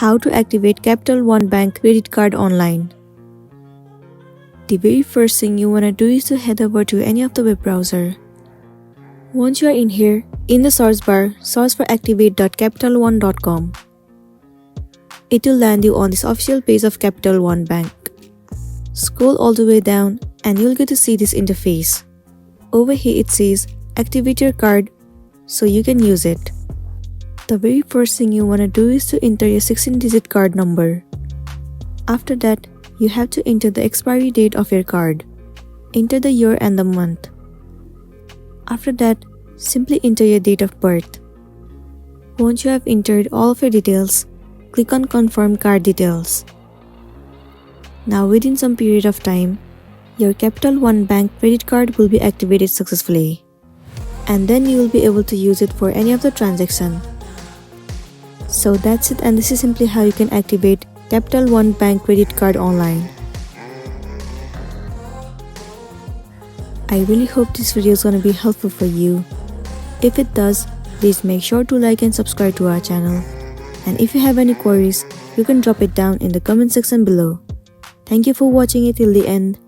How to activate Capital One Bank credit card online. The very first thing you want to do is to head over to any of the web browser. Once you are in here, in the search bar, search for activate.capitalone.com. It will land you on this official page of Capital One Bank. Scroll all the way down and you'll get to see this interface. Over here it says activate your card so you can use it. The very first thing you want to do is to enter your 16-digit card number. After that, you have to enter the expiry date of your card. Enter the year and the month. After that, simply enter your date of birth. Once you have entered all of your details, click on Confirm Card Details. Now within some period of time, your Capital One Bank credit card will be activated successfully. And then you will be able to use it for any of the transaction. So that's it, and this is simply how you can activate Capital One Bank credit card online. I really hope this video is going to be helpful for you. If it does, please make sure to like and subscribe to our channel. And if you have any queries, you can drop it down in the comment section below. Thank you for watching it till the end.